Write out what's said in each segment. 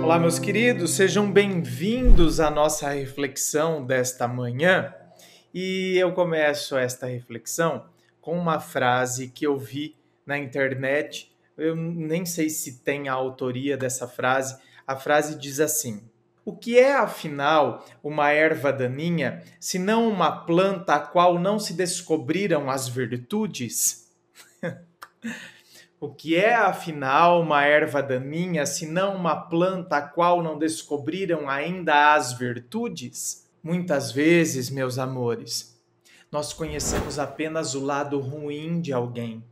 Olá, meus queridos, sejam bem-vindos à nossa reflexão desta manhã. E eu começo esta reflexão com uma frase que eu vi na internet. Eu nem sei se tem a autoria dessa frase. A frase diz assim: o que é, afinal, uma erva daninha, se não uma planta a qual não se descobriram as virtudes? O que é, afinal, uma erva daninha, se não uma planta a qual não descobriram ainda as virtudes? Muitas vezes, meus amores, nós conhecemos apenas o lado ruim de alguém.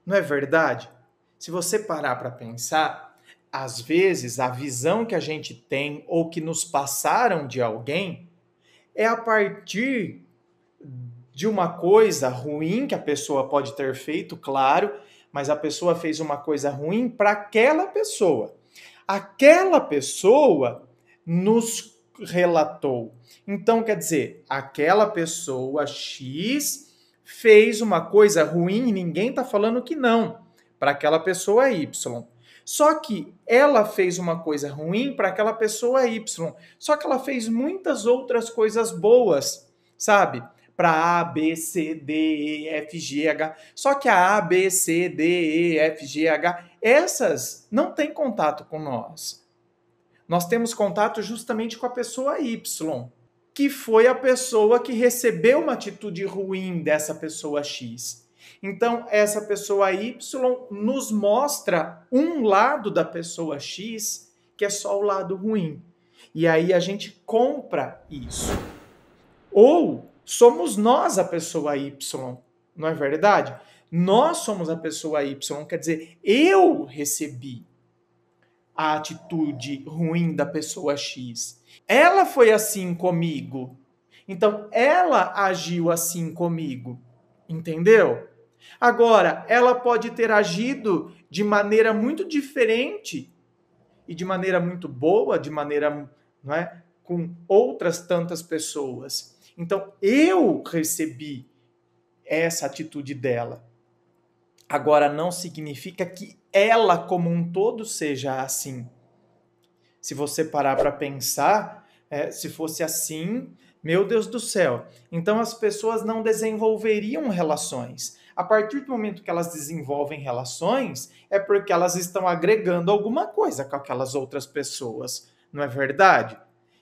Não é verdade? Se você parar para pensar, às vezes a visão que a gente tem ou que nos passaram de alguém é a partir de uma coisa ruim que a pessoa pode ter feito, claro, mas a pessoa fez uma coisa ruim para aquela pessoa. Aquela pessoa nos relatou. Então, quer dizer, aquela pessoa X fez uma coisa ruim e ninguém está falando que não, para aquela pessoa Y. Só que ela fez uma coisa ruim para aquela pessoa Y. Só que ela fez muitas outras coisas boas, sabe? Para A, B, C, D, E, F, G, H. Só que a A, B, C, D, E, F, G, H, essas não têm contato com nós. Nós temos contato justamente com a pessoa Y, que foi a pessoa que recebeu uma atitude ruim dessa pessoa X. Então, essa pessoa Y nos mostra um lado da pessoa X que é só o lado ruim. E aí a gente compra isso. Ou somos nós a pessoa Y, não é verdade? Nós somos a pessoa Y, quer dizer, eu recebi a atitude ruim da pessoa X. Ela foi assim comigo. Então, ela agiu assim comigo. Entendeu? Agora, ela pode ter agido de maneira muito diferente e de maneira muito boa, de maneira, não é, com outras tantas pessoas. Então, eu recebi essa atitude dela. Agora, não significa que ela, como um todo, seja assim. Se você parar para pensar, se fosse assim, meu Deus do céu, então as pessoas não desenvolveriam relações. A partir do momento que elas desenvolvem relações, é porque elas estão agregando alguma coisa com aquelas outras pessoas, não é verdade?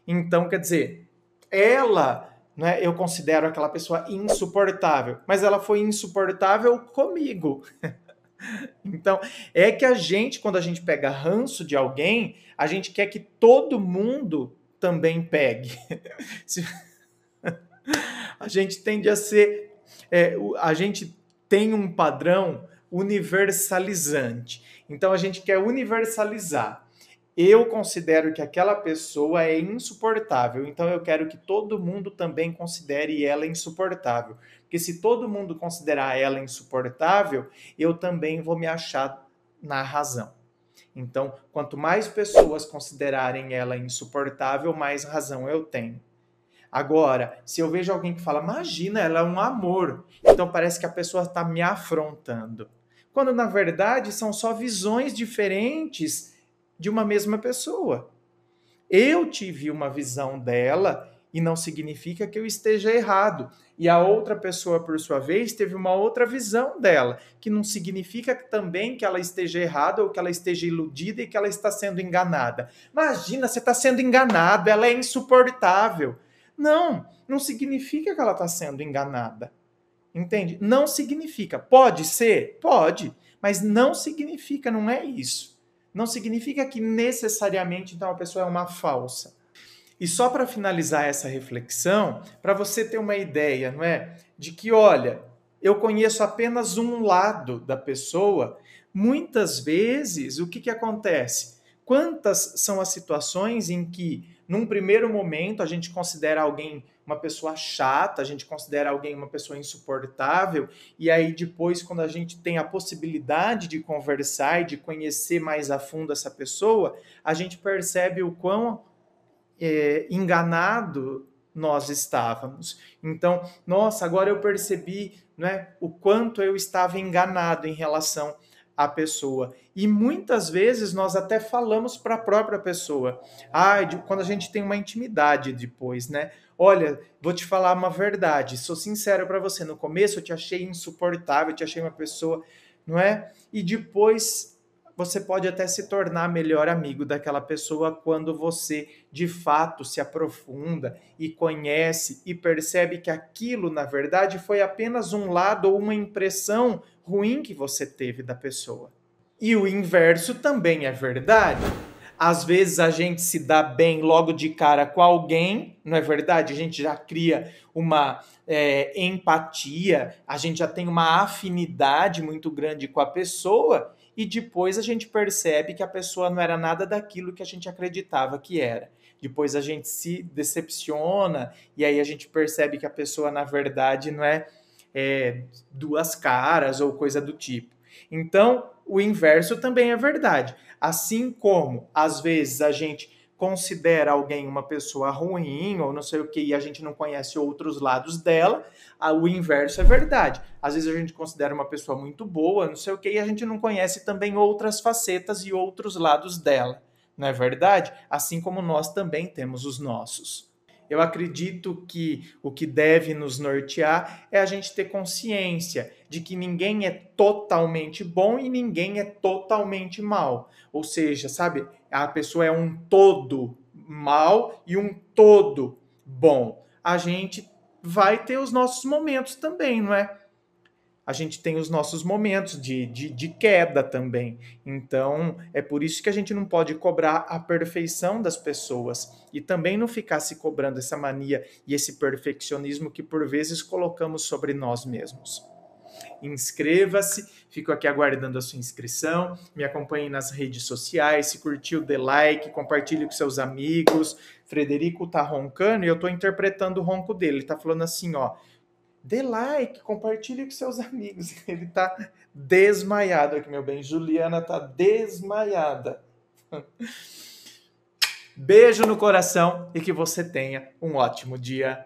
Então, quer dizer, ela, né, eu considero aquela pessoa insuportável, mas ela foi insuportável comigo. Então, é que a gente, quando a gente pega ranço de alguém, a gente quer que todo mundo também pegue. A gente tende a ser. A gente tem um padrão universalizante. Então, a gente quer universalizar. Eu considero que aquela pessoa é insuportável, então eu quero que todo mundo também considere ela insuportável. Porque se todo mundo considerar ela insuportável, eu também vou me achar na razão. Então, quanto mais pessoas considerarem ela insuportável, mais razão eu tenho. Agora, se eu vejo alguém que fala, imagina, ela é um amor, então parece que a pessoa está me afrontando. Quando, na verdade, são só visões diferentes de uma mesma pessoa. Eu tive uma visão dela e não significa que eu esteja errado. E a outra pessoa, por sua vez, teve uma outra visão dela, que não significa também que ela esteja errada ou que ela esteja iludida e que ela está sendo enganada. Imagina, você está sendo enganado, ela é insuportável. Não, não significa que ela está sendo enganada. Entende? Não significa. Pode ser? Pode, mas não significa, não é isso. Não significa que necessariamente então a pessoa é uma falsa. E só para finalizar essa reflexão, para você ter uma ideia, não é? De que, olha, eu conheço apenas um lado da pessoa, muitas vezes o que acontece? Quantas são as situações em que, num primeiro momento, a gente considera alguém uma pessoa chata, a gente considera alguém uma pessoa insuportável, e aí depois, quando a gente tem a possibilidade de conversar e de conhecer mais a fundo essa pessoa, a gente percebe o quão enganado nós estávamos. Então, nossa, agora eu percebi, né, o quanto eu estava enganado em relação a pessoa. E muitas vezes nós até falamos para a própria pessoa. Quando a gente tem uma intimidade depois, né? Olha, vou te falar uma verdade, sou sincero para você, no começo eu te achei insuportável, eu te achei uma pessoa, não é? E depois você pode até se tornar melhor amigo daquela pessoa quando você de fato se aprofunda e conhece e percebe que aquilo, na verdade, foi apenas um lado ou uma impressão ruim que você teve da pessoa. E o inverso também é verdade. Às vezes a gente se dá bem logo de cara com alguém, não é verdade? A gente já cria uma empatia, a gente já tem uma afinidade muito grande com a pessoa e depois a gente percebe que a pessoa não era nada daquilo que a gente acreditava que era. Depois a gente se decepciona e aí a gente percebe que a pessoa, na verdade, não é duas caras ou coisa do tipo. Então, o inverso também é verdade. Assim como, às vezes, a gente considera alguém uma pessoa ruim ou não sei o que e a gente não conhece outros lados dela, o inverso é verdade. Às vezes a gente considera uma pessoa muito boa, não sei o que, e a gente não conhece também outras facetas e outros lados dela. Não é verdade? Assim como nós também temos os nossos. Eu acredito que o que deve nos nortear é a gente ter consciência de que ninguém é totalmente bom e ninguém é totalmente mal. Ou seja, sabe, a pessoa é um todo mal e um todo bom. A gente vai ter os nossos momentos também, não é? A gente tem os nossos momentos de queda também. Então, é por isso que a gente não pode cobrar a perfeição das pessoas e também não ficar se cobrando essa mania e esse perfeccionismo que por vezes colocamos sobre nós mesmos. Inscreva-se, fico aqui aguardando a sua inscrição, me acompanhe nas redes sociais, se curtiu, dê like, compartilhe com seus amigos. Frederico tá roncando e eu tô interpretando o ronco dele, ele tá falando assim, ó, dê like, compartilhe com seus amigos. Ele tá desmaiado aqui, meu bem. Juliana tá desmaiada. Beijo no coração e que você tenha um ótimo dia.